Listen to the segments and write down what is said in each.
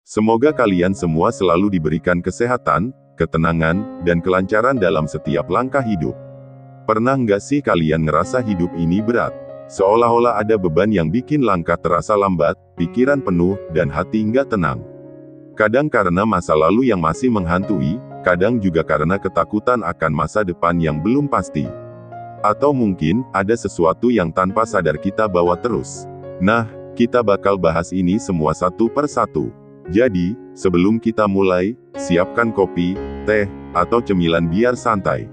Semoga kalian semua selalu diberikan kesehatan, ketenangan, dan kelancaran dalam setiap langkah hidup. Pernah nggak sih kalian ngerasa hidup ini berat? Seolah-olah ada beban yang bikin langkah terasa lambat, pikiran penuh, dan hati nggak tenang. Kadang karena masa lalu yang masih menghantui, kadang juga karena ketakutan akan masa depan yang belum pasti. Atau mungkin, ada sesuatu yang tanpa sadar kita bawa terus. Nah, kita bakal bahas ini semua satu per satu. Jadi, sebelum kita mulai, siapkan kopi, teh, atau cemilan biar santai.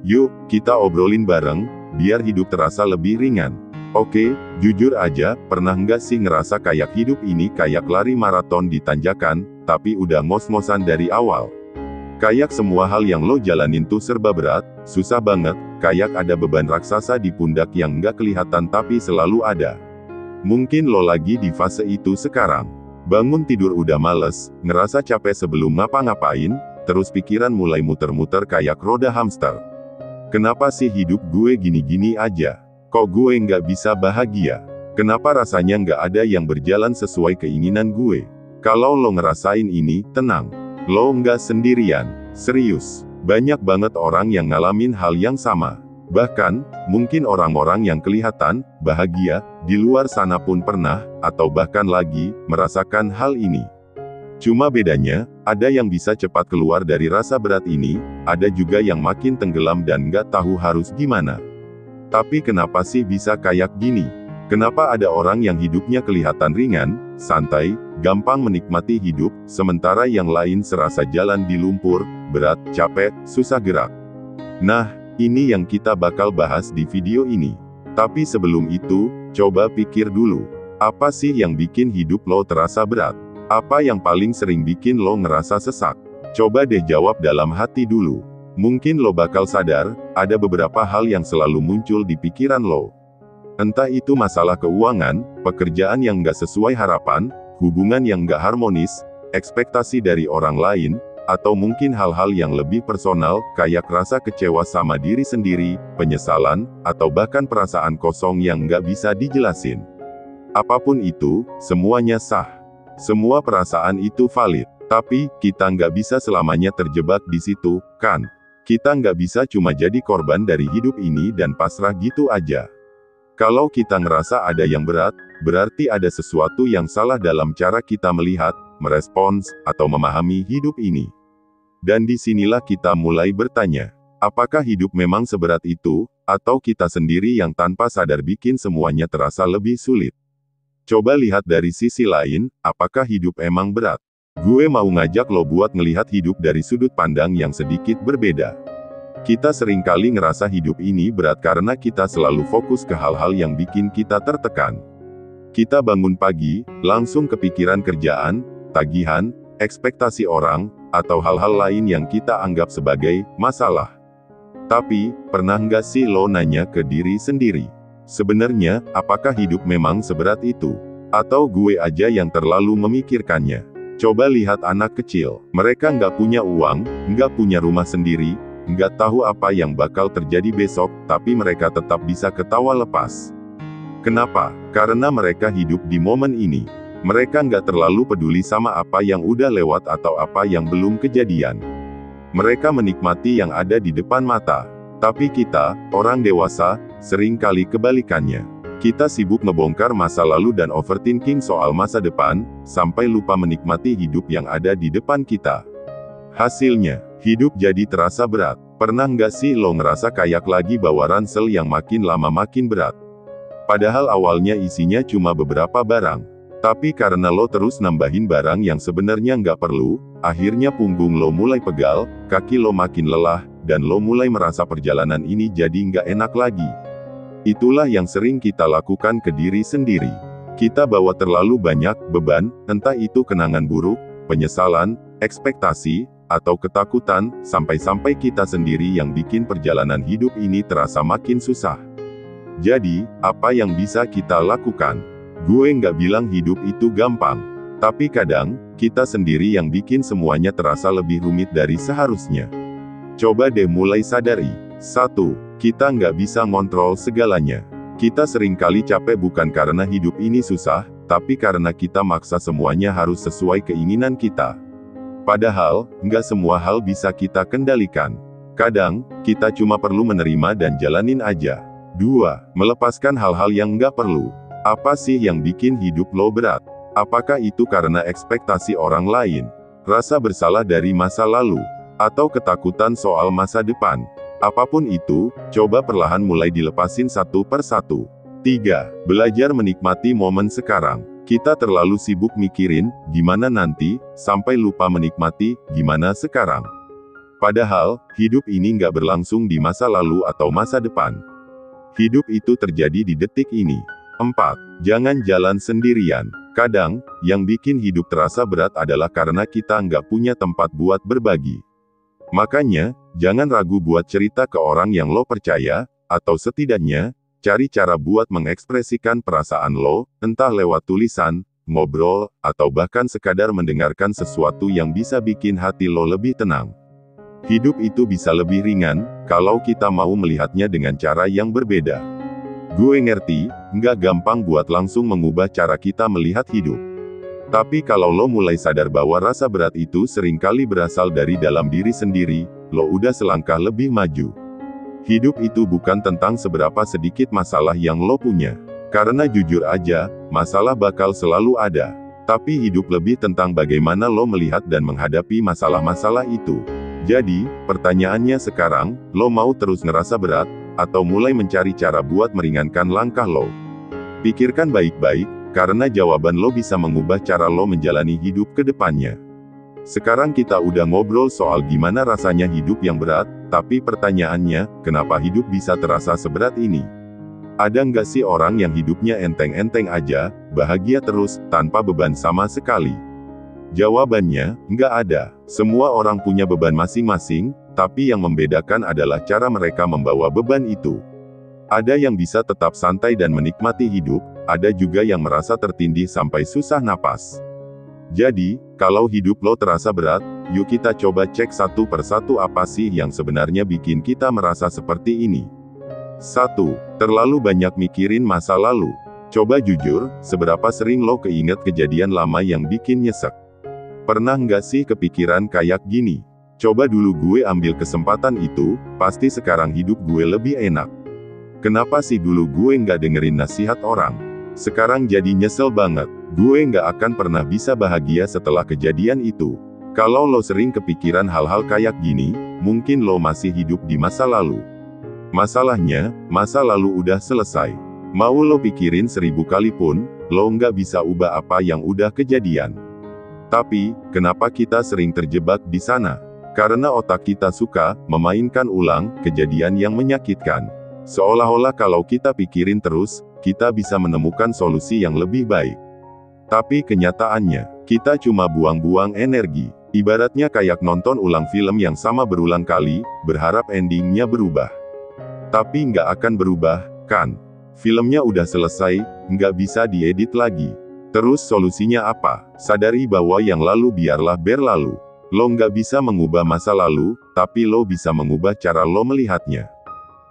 Yuk, kita obrolin bareng, biar hidup terasa lebih ringan. Oke, jujur aja, pernah nggak sih ngerasa kayak hidup ini kayak lari maraton di tanjakan, tapi udah ngos-ngosan dari awal? Kayak semua hal yang lo jalanin tuh serba berat, susah banget, kayak ada beban raksasa di pundak yang nggak kelihatan tapi selalu ada. Mungkin lo lagi di fase itu sekarang. Bangun tidur udah males, ngerasa capek sebelum ngapa-ngapain, terus pikiran mulai muter-muter kayak roda hamster. Kenapa sih hidup gue gini-gini aja? Kok gue nggak bisa bahagia? Kenapa rasanya nggak ada yang berjalan sesuai keinginan gue? Kalau lo ngerasain ini, tenang. Lo nggak sendirian. Serius. Banyak banget orang yang ngalamin hal yang sama. Bahkan, mungkin orang-orang yang kelihatan bahagia di luar sana pun pernah, atau bahkan lagi, merasakan hal ini. Cuma bedanya, ada yang bisa cepat keluar dari rasa berat ini, ada juga yang makin tenggelam dan nggak tahu harus gimana. Tapi kenapa sih bisa kayak gini? Kenapa ada orang yang hidupnya kelihatan ringan, santai, gampang menikmati hidup, sementara yang lain serasa jalan di lumpur, berat, capek, susah gerak? Nah, ini yang kita bakal bahas di video ini. Tapi sebelum itu, coba pikir dulu. Apa sih yang bikin hidup lo terasa berat? Apa yang paling sering bikin lo ngerasa sesak? Coba deh jawab dalam hati dulu. Mungkin lo bakal sadar, ada beberapa hal yang selalu muncul di pikiran lo. Entah itu masalah keuangan, pekerjaan yang nggak sesuai harapan, hubungan yang nggak harmonis, ekspektasi dari orang lain, atau mungkin hal-hal yang lebih personal, kayak rasa kecewa sama diri sendiri, penyesalan, atau bahkan perasaan kosong yang nggak bisa dijelasin. Apapun itu, semuanya sah. Semua perasaan itu valid. Tapi, kita nggak bisa selamanya terjebak di situ, kan? Kita nggak bisa cuma jadi korban dari hidup ini dan pasrah gitu aja. Kalau kita ngerasa ada yang berat, berarti ada sesuatu yang salah dalam cara kita melihat, merespons, atau memahami hidup ini. Dan disinilah kita mulai bertanya, apakah hidup memang seberat itu, atau kita sendiri yang tanpa sadar bikin semuanya terasa lebih sulit? Coba lihat dari sisi lain, apakah hidup emang berat? Gue mau ngajak lo buat ngelihat hidup dari sudut pandang yang sedikit berbeda. Kita seringkali ngerasa hidup ini berat karena kita selalu fokus ke hal-hal yang bikin kita tertekan. Kita bangun pagi, langsung kepikiran kerjaan, tagihan, ekspektasi orang, atau hal-hal lain yang kita anggap sebagai masalah. Tapi, pernah nggak sih lo nanya ke diri sendiri? Sebenarnya, apakah hidup memang seberat itu? Atau gue aja yang terlalu memikirkannya? Coba lihat anak kecil. Mereka nggak punya uang, nggak punya rumah sendiri, nggak tahu apa yang bakal terjadi besok, tapi mereka tetap bisa ketawa lepas. Kenapa? Karena mereka hidup di momen ini. Mereka nggak terlalu peduli sama apa yang udah lewat atau apa yang belum kejadian. Mereka menikmati yang ada di depan mata. Tapi kita, orang dewasa, sering kali kebalikannya. Kita sibuk ngebongkar masa lalu dan overthinking soal masa depan, sampai lupa menikmati hidup yang ada di depan kita. Hasilnya, hidup jadi terasa berat. Pernah nggak sih lo ngerasa kayak lagi bawa ransel yang makin lama makin berat? Padahal awalnya isinya cuma beberapa barang. Tapi karena lo terus nambahin barang yang sebenarnya nggak perlu, akhirnya punggung lo mulai pegal, kaki lo makin lelah, dan lo mulai merasa perjalanan ini jadi nggak enak lagi. Itulah yang sering kita lakukan ke diri sendiri. Kita bawa terlalu banyak beban, entah itu kenangan buruk, penyesalan, ekspektasi, atau ketakutan, sampai-sampai kita sendiri yang bikin perjalanan hidup ini terasa makin susah. Jadi, apa yang bisa kita lakukan? Gue nggak bilang hidup itu gampang. Tapi kadang, kita sendiri yang bikin semuanya terasa lebih rumit dari seharusnya. Coba deh mulai sadari. 1. Kita nggak bisa ngontrol segalanya. Kita seringkali capek bukan karena hidup ini susah, tapi karena kita maksa semuanya harus sesuai keinginan kita. Padahal, nggak semua hal bisa kita kendalikan. Kadang, kita cuma perlu menerima dan jalanin aja. 2. Melepaskan hal-hal yang nggak perlu. Apa sih yang bikin hidup lo berat? Apakah itu karena ekspektasi orang lain, rasa bersalah dari masa lalu, atau ketakutan soal masa depan? Apapun itu, coba perlahan mulai dilepasin satu per satu. 3. Belajar menikmati momen sekarang. Kita terlalu sibuk mikirin, gimana nanti, sampai lupa menikmati, gimana sekarang. Padahal, hidup ini nggak berlangsung di masa lalu atau masa depan. Hidup itu terjadi di detik ini. 4. Jangan jalan sendirian. Kadang, yang bikin hidup terasa berat adalah karena kita nggak punya tempat buat berbagi. Makanya, jangan ragu buat cerita ke orang yang lo percaya, atau setidaknya, cari cara buat mengekspresikan perasaan lo, entah lewat tulisan, ngobrol, atau bahkan sekadar mendengarkan sesuatu yang bisa bikin hati lo lebih tenang. Hidup itu bisa lebih ringan, kalau kita mau melihatnya dengan cara yang berbeda. Gue ngerti, nggak gampang buat langsung mengubah cara kita melihat hidup. Tapi kalau lo mulai sadar bahwa rasa berat itu seringkali berasal dari dalam diri sendiri, lo udah selangkah lebih maju. Hidup itu bukan tentang seberapa sedikit masalah yang lo punya. Karena jujur aja, masalah bakal selalu ada. Tapi hidup lebih tentang bagaimana lo melihat dan menghadapi masalah-masalah itu. Jadi, pertanyaannya sekarang, lo mau terus ngerasa berat, atau mulai mencari cara buat meringankan langkah lo? Pikirkan baik-baik, karena jawaban lo bisa mengubah cara lo menjalani hidup ke depannya. Sekarang kita udah ngobrol soal gimana rasanya hidup yang berat, tapi pertanyaannya, kenapa hidup bisa terasa seberat ini? Ada nggak sih orang yang hidupnya enteng-enteng aja, bahagia terus, tanpa beban sama sekali? Jawabannya, nggak ada. Semua orang punya beban masing-masing, tapi yang membedakan adalah cara mereka membawa beban itu. Ada yang bisa tetap santai dan menikmati hidup, ada juga yang merasa tertindih sampai susah napas. Jadi, kalau hidup lo terasa berat, yuk kita coba cek satu persatu apa sih yang sebenarnya bikin kita merasa seperti ini. 1. Terlalu banyak mikirin masa lalu. Coba jujur, seberapa sering lo keinget kejadian lama yang bikin nyesek? Pernah nggak sih kepikiran kayak gini? Coba dulu gue ambil kesempatan itu, pasti sekarang hidup gue lebih enak. Kenapa sih dulu gue nggak dengerin nasihat orang? Sekarang jadi nyesel banget. Gue nggak akan pernah bisa bahagia setelah kejadian itu. Kalau lo sering kepikiran hal-hal kayak gini, mungkin lo masih hidup di masa lalu. Masalahnya, masa lalu udah selesai. Mau lo pikirin 1000 kali pun, lo nggak bisa ubah apa yang udah kejadian. Tapi, kenapa kita sering terjebak di sana? Karena otak kita suka memainkan ulang kejadian yang menyakitkan. Seolah-olah kalau kita pikirin terus, kita bisa menemukan solusi yang lebih baik. Tapi kenyataannya, kita cuma buang-buang energi. Ibaratnya kayak nonton ulang film yang sama berulang kali, berharap endingnya berubah. Tapi nggak akan berubah, kan? Filmnya udah selesai, nggak bisa diedit lagi. Terus solusinya apa? Sadari bahwa yang lalu biarlah berlalu. Lo nggak bisa mengubah masa lalu, tapi lo bisa mengubah cara lo melihatnya.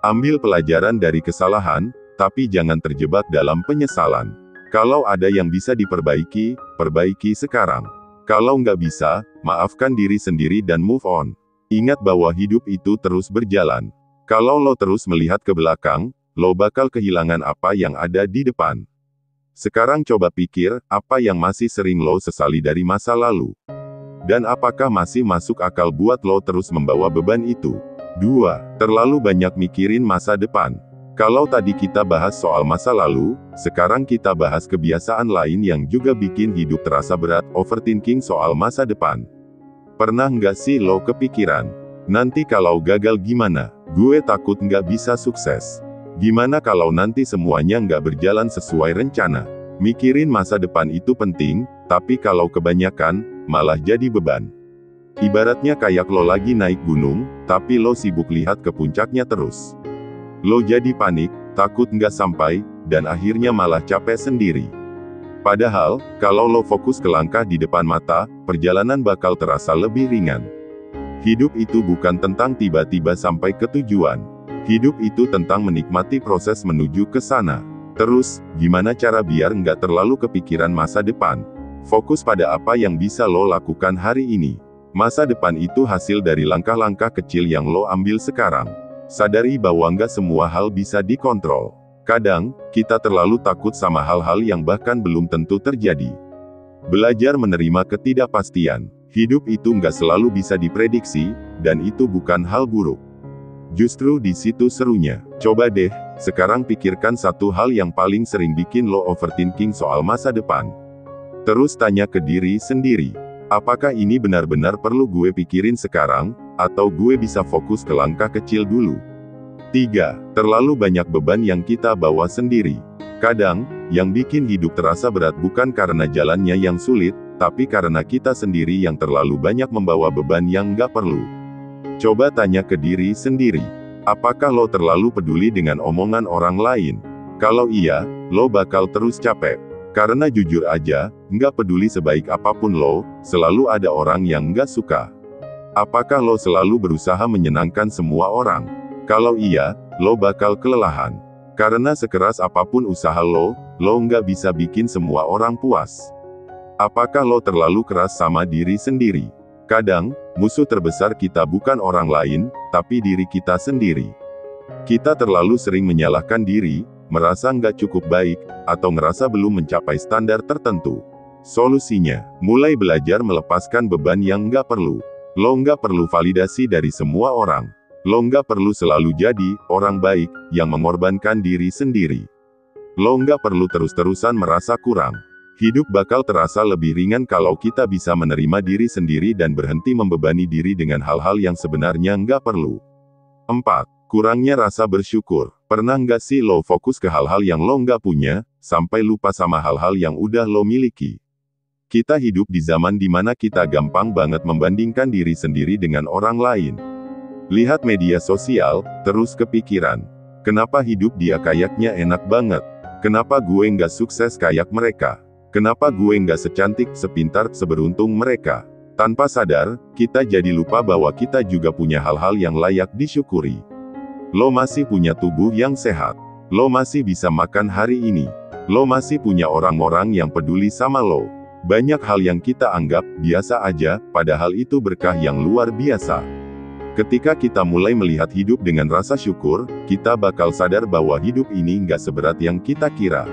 Ambil pelajaran dari kesalahan, tapi jangan terjebak dalam penyesalan. Kalau ada yang bisa diperbaiki, perbaiki sekarang. Kalau nggak bisa, maafkan diri sendiri dan move on. Ingat bahwa hidup itu terus berjalan. Kalau lo terus melihat ke belakang, lo bakal kehilangan apa yang ada di depan. Sekarang coba pikir, apa yang masih sering lo sesali dari masa lalu? Dan apakah masih masuk akal buat lo terus membawa beban itu? 2. Terlalu banyak mikirin masa depan. Kalau tadi kita bahas soal masa lalu, sekarang kita bahas kebiasaan lain yang juga bikin hidup terasa berat, overthinking soal masa depan. Pernah nggak sih lo kepikiran, nanti kalau gagal gimana? Gue takut nggak bisa sukses. Gimana kalau nanti semuanya nggak berjalan sesuai rencana? Mikirin masa depan itu penting, tapi kalau kebanyakan, malah jadi beban. Ibaratnya kayak lo lagi naik gunung, tapi lo sibuk lihat ke puncaknya terus. Lo jadi panik, takut nggak sampai, dan akhirnya malah capek sendiri. Padahal, kalau lo fokus ke langkah di depan mata, perjalanan bakal terasa lebih ringan. Hidup itu bukan tentang tiba-tiba sampai ke tujuan. Hidup itu tentang menikmati proses menuju ke sana. Terus, gimana cara biar nggak terlalu kepikiran masa depan? Fokus pada apa yang bisa lo lakukan hari ini. Masa depan itu hasil dari langkah-langkah kecil yang lo ambil sekarang. Sadari bahwa nggak semua hal bisa dikontrol. Kadang, kita terlalu takut sama hal-hal yang bahkan belum tentu terjadi. Belajar menerima ketidakpastian. Hidup itu nggak selalu bisa diprediksi, dan itu bukan hal buruk. Justru di situ serunya. Coba deh, sekarang pikirkan satu hal yang paling sering bikin lo overthinking soal masa depan. Terus tanya ke diri sendiri, apakah ini benar-benar perlu gue pikirin sekarang, atau gue bisa fokus ke langkah kecil dulu? 3. Terlalu banyak beban yang kita bawa sendiri. Kadang, yang bikin hidup terasa berat bukan karena jalannya yang sulit, tapi karena kita sendiri yang terlalu banyak membawa beban yang nggak perlu. Coba tanya ke diri sendiri, apakah lo terlalu peduli dengan omongan orang lain? Kalau iya, lo bakal terus capek. Karena jujur aja, nggak peduli sebaik apapun lo, selalu ada orang yang nggak suka. Apakah lo selalu berusaha menyenangkan semua orang? Kalau iya, lo bakal kelelahan. Karena sekeras apapun usaha lo nggak bisa bikin semua orang puas. Apakah lo terlalu keras sama diri sendiri? Kadang, musuh terbesar kita bukan orang lain, tapi diri kita sendiri. Kita terlalu sering menyalahkan diri, merasa nggak cukup baik, atau ngerasa belum mencapai standar tertentu. Solusinya, mulai belajar melepaskan beban yang nggak perlu. Lo nggak perlu validasi dari semua orang. Lo nggak perlu selalu jadi orang baik yang mengorbankan diri sendiri. Lo nggak perlu terus-terusan merasa kurang. Hidup bakal terasa lebih ringan kalau kita bisa menerima diri sendiri dan berhenti membebani diri dengan hal-hal yang sebenarnya nggak perlu. 4. Kurangnya rasa bersyukur. Pernah nggak sih lo fokus ke hal-hal yang lo nggak punya, sampai lupa sama hal-hal yang udah lo miliki? Kita hidup di zaman dimana kita gampang banget membandingkan diri sendiri dengan orang lain. Lihat media sosial, terus kepikiran. Kenapa hidup dia kayaknya enak banget? Kenapa gue nggak sukses kayak mereka? Kenapa gue nggak secantik, sepintar, seberuntung mereka? Tanpa sadar, kita jadi lupa bahwa kita juga punya hal-hal yang layak disyukuri. Lo masih punya tubuh yang sehat. Lo masih bisa makan hari ini. Lo masih punya orang-orang yang peduli sama lo. Banyak hal yang kita anggap biasa aja, padahal itu berkah yang luar biasa. Ketika kita mulai melihat hidup dengan rasa syukur, kita bakal sadar bahwa hidup ini nggak seberat yang kita kira.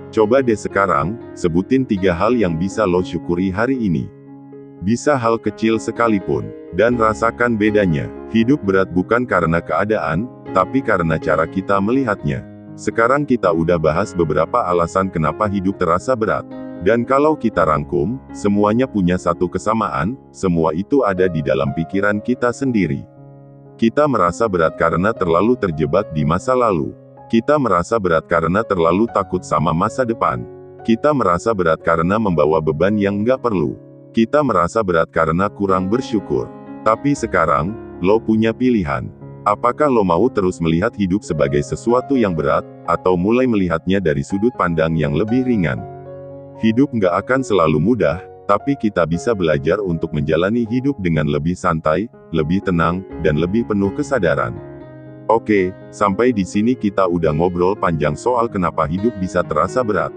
Coba deh sekarang, sebutin 3 hal yang bisa lo syukuri hari ini. Bisa hal kecil sekalipun, dan rasakan bedanya. Hidup berat bukan karena keadaan, tapi karena cara kita melihatnya. Sekarang kita udah bahas beberapa alasan kenapa hidup terasa berat. Dan kalau kita rangkum, semuanya punya satu kesamaan, semua itu ada di dalam pikiran kita sendiri. Kita merasa berat karena terlalu terjebak di masa lalu. Kita merasa berat karena terlalu takut sama masa depan. Kita merasa berat karena membawa beban yang nggak perlu. Kita merasa berat karena kurang bersyukur. Tapi sekarang, lo punya pilihan. Apakah lo mau terus melihat hidup sebagai sesuatu yang berat, atau mulai melihatnya dari sudut pandang yang lebih ringan? Hidup nggak akan selalu mudah, tapi kita bisa belajar untuk menjalani hidup dengan lebih santai, lebih tenang, dan lebih penuh kesadaran. Oke, sampai di sini kita udah ngobrol panjang soal kenapa hidup bisa terasa berat.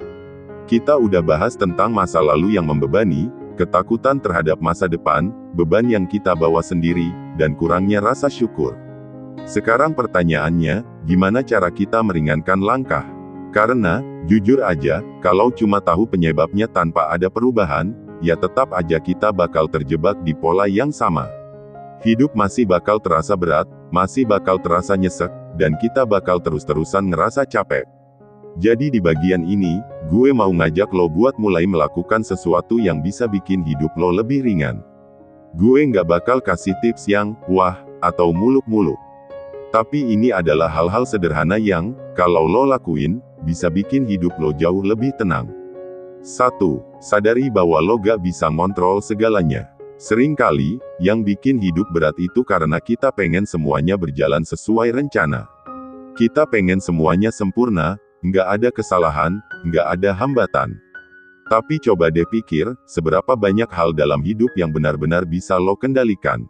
Kita udah bahas tentang masa lalu yang membebani, ketakutan terhadap masa depan, beban yang kita bawa sendiri, dan kurangnya rasa syukur. Sekarang pertanyaannya, gimana cara kita meringankan langkah? Karena, jujur aja, kalau cuma tahu penyebabnya tanpa ada perubahan, ya tetap aja kita bakal terjebak di pola yang sama. Hidup masih bakal terasa berat, masih bakal terasa nyesek, dan kita bakal terus-terusan ngerasa capek. Jadi di bagian ini, gue mau ngajak lo buat mulai melakukan sesuatu yang bisa bikin hidup lo lebih ringan. Gue nggak bakal kasih tips yang, wah, atau muluk-muluk. Tapi ini adalah hal-hal sederhana yang, kalau lo lakuin, bisa bikin hidup lo jauh lebih tenang. 1. Sadari bahwa lo gak bisa ngontrol segalanya. Seringkali, yang bikin hidup berat itu karena kita pengen semuanya berjalan sesuai rencana. Kita pengen semuanya sempurna, nggak ada kesalahan, nggak ada hambatan. Tapi coba deh pikir, seberapa banyak hal dalam hidup yang benar-benar bisa lo kendalikan.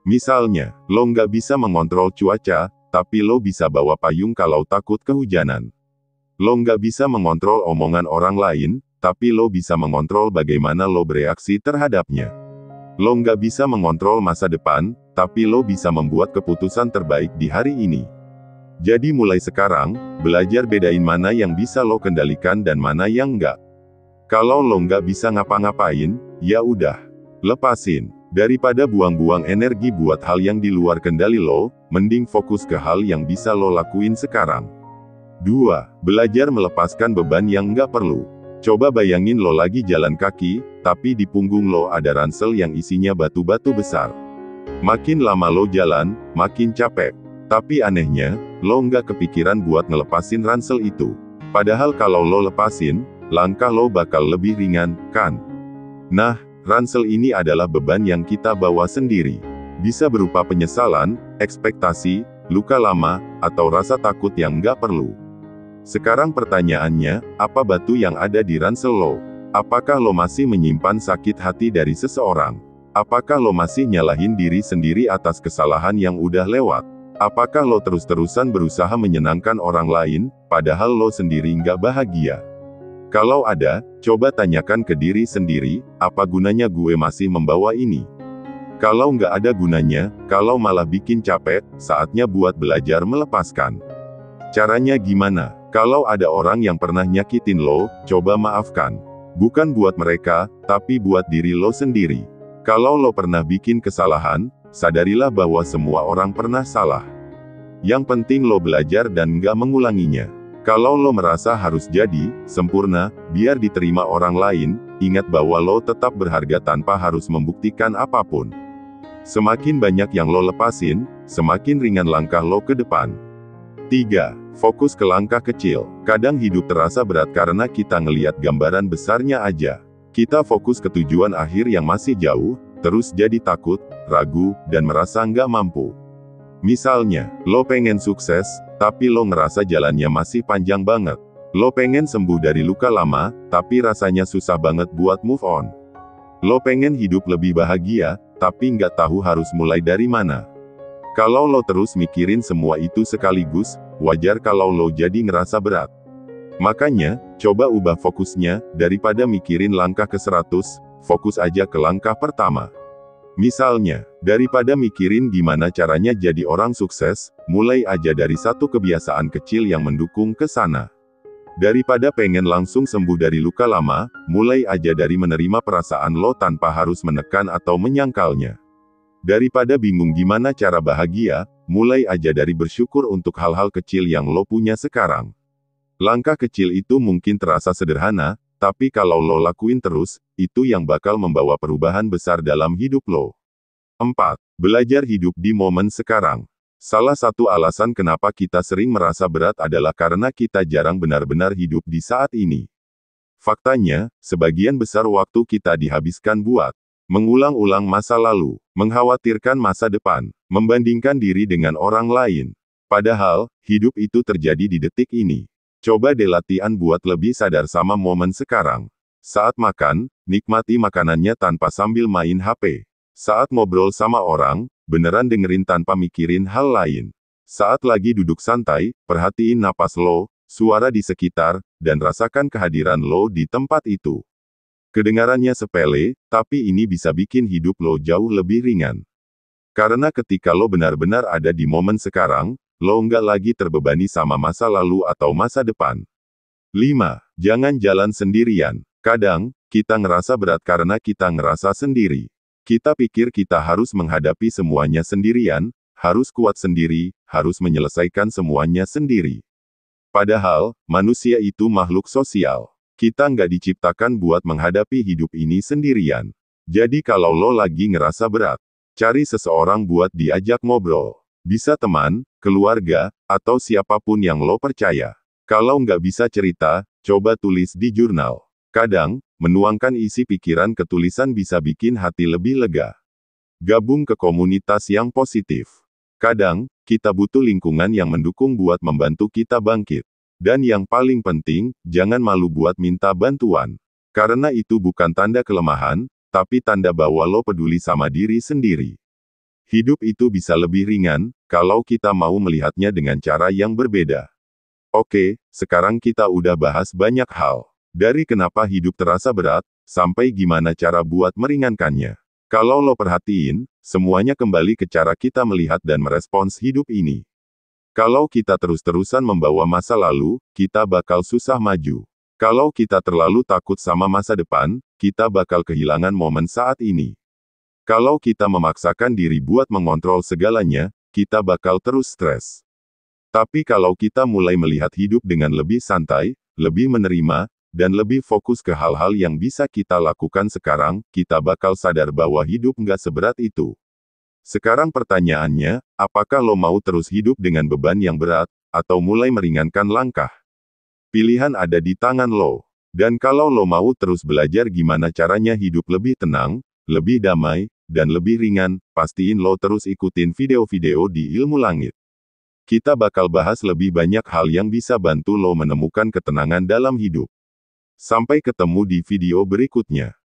Misalnya, lo nggak bisa mengontrol cuaca, tapi lo bisa bawa payung kalau takut kehujanan. Lo nggak bisa mengontrol omongan orang lain, tapi lo bisa mengontrol bagaimana lo bereaksi terhadapnya. Lo nggak bisa mengontrol masa depan, tapi lo bisa membuat keputusan terbaik di hari ini. Jadi mulai sekarang, belajar bedain mana yang bisa lo kendalikan dan mana yang nggak. Kalau lo nggak bisa ngapa-ngapain, ya udah, lepasin. Daripada buang-buang energi buat hal yang di luar kendali lo, mending fokus ke hal yang bisa lo lakuin sekarang. 2. Belajar melepaskan beban yang nggak perlu. Coba bayangin lo lagi jalan kaki, tapi di punggung lo ada ransel yang isinya batu-batu besar. Makin lama lo jalan, makin capek. Tapi anehnya, lo nggak kepikiran buat ngelepasin ransel itu. Padahal kalau lo lepasin, langkah lo bakal lebih ringan, kan? Nah, ransel ini adalah beban yang kita bawa sendiri. Bisa berupa penyesalan, ekspektasi, luka lama, atau rasa takut yang nggak perlu. Sekarang pertanyaannya, apa batu yang ada di ransel lo? Apakah lo masih menyimpan sakit hati dari seseorang? Apakah lo masih nyalahin diri sendiri atas kesalahan yang udah lewat? Apakah lo terus-terusan berusaha menyenangkan orang lain, padahal lo sendiri nggak bahagia? Kalau ada, coba tanyakan ke diri sendiri, apa gunanya gue masih membawa ini? Kalau nggak ada gunanya, kalau malah bikin capek, saatnya buat belajar melepaskan. Caranya gimana? Kalau ada orang yang pernah nyakitin lo, coba maafkan. Bukan buat mereka, tapi buat diri lo sendiri. Kalau lo pernah bikin kesalahan, sadarilah bahwa semua orang pernah salah. Yang penting lo belajar dan nggak mengulanginya. Kalau lo merasa harus jadi sempurna, biar diterima orang lain, ingat bahwa lo tetap berharga tanpa harus membuktikan apapun. Semakin banyak yang lo lepasin, semakin ringan langkah lo ke depan. 3. Fokus ke langkah kecil. Kadang hidup terasa berat karena kita ngelihat gambaran besarnya aja. Kita fokus ke tujuan akhir yang masih jauh, terus jadi takut, ragu, dan merasa nggak mampu. Misalnya, lo pengen sukses, tapi lo ngerasa jalannya masih panjang banget. Lo pengen sembuh dari luka lama, tapi rasanya susah banget buat move on. Lo pengen hidup lebih bahagia, tapi nggak tahu harus mulai dari mana. Kalau lo terus mikirin semua itu sekaligus, wajar kalau lo jadi ngerasa berat. Makanya, coba ubah fokusnya, daripada mikirin langkah ke 100, fokus aja ke langkah pertama. Misalnya, daripada mikirin gimana caranya jadi orang sukses, mulai aja dari satu kebiasaan kecil yang mendukung ke sana. Daripada pengen langsung sembuh dari luka lama, mulai aja dari menerima perasaan lo tanpa harus menekan atau menyangkalnya. Daripada bingung gimana cara bahagia, mulai aja dari bersyukur untuk hal-hal kecil yang lo punya sekarang. Langkah kecil itu mungkin terasa sederhana, tapi kalau lo lakuin terus, itu yang bakal membawa perubahan besar dalam hidup lo. 4. Belajar hidup di momen sekarang. Salah satu alasan kenapa kita sering merasa berat adalah karena kita jarang benar-benar hidup di saat ini. Faktanya, sebagian besar waktu kita dihabiskan buat mengulang-ulang masa lalu, mengkhawatirkan masa depan, membandingkan diri dengan orang lain. Padahal, hidup itu terjadi di detik ini. Coba deh latihan buat lebih sadar sama momen sekarang. Saat makan, nikmati makanannya tanpa sambil main HP. Saat ngobrol sama orang, beneran dengerin tanpa mikirin hal lain. Saat lagi duduk santai, perhatiin napas lo, suara di sekitar, dan rasakan kehadiran lo di tempat itu. Kedengarannya sepele, tapi ini bisa bikin hidup lo jauh lebih ringan. Karena ketika lo benar-benar ada di momen sekarang, lo nggak lagi terbebani sama masa lalu atau masa depan. 5. Jangan jalan sendirian. Kadang, kita ngerasa berat karena kita ngerasa sendiri. Kita pikir kita harus menghadapi semuanya sendirian, harus kuat sendiri, harus menyelesaikan semuanya sendiri. Padahal, manusia itu makhluk sosial. Kita nggak diciptakan buat menghadapi hidup ini sendirian. Jadi kalau lo lagi ngerasa berat, cari seseorang buat diajak ngobrol. Bisa teman, keluarga, atau siapapun yang lo percaya. Kalau nggak bisa cerita, coba tulis di jurnal. Kadang, menuangkan isi pikiran ke tulisan bisa bikin hati lebih lega. Gabung ke komunitas yang positif. Kadang, kita butuh lingkungan yang mendukung buat membantu kita bangkit. Dan yang paling penting, jangan malu buat minta bantuan. Karena itu bukan tanda kelemahan, tapi tanda bahwa lo peduli sama diri sendiri. Hidup itu bisa lebih ringan, kalau kita mau melihatnya dengan cara yang berbeda. Oke, sekarang kita udah bahas banyak hal. Dari kenapa hidup terasa berat, sampai gimana cara buat meringankannya. Kalau lo perhatiin, semuanya kembali ke cara kita melihat dan merespons hidup ini. Kalau kita terus-terusan membawa masa lalu, kita bakal susah maju. Kalau kita terlalu takut sama masa depan, kita bakal kehilangan momen saat ini. Kalau kita memaksakan diri buat mengontrol segalanya, kita bakal terus stres. Tapi kalau kita mulai melihat hidup dengan lebih santai, lebih menerima, dan lebih fokus ke hal-hal yang bisa kita lakukan sekarang, kita bakal sadar bahwa hidup nggak seberat itu. Sekarang pertanyaannya, apakah lo mau terus hidup dengan beban yang berat, atau mulai meringankan langkah? Pilihan ada di tangan lo. Dan kalau lo mau terus belajar gimana caranya hidup lebih tenang, lebih damai, dan lebih ringan, pastiin lo terus ikutin video-video di Ilmu Langit. Kita bakal bahas lebih banyak hal yang bisa bantu lo menemukan ketenangan dalam hidup. Sampai ketemu di video berikutnya.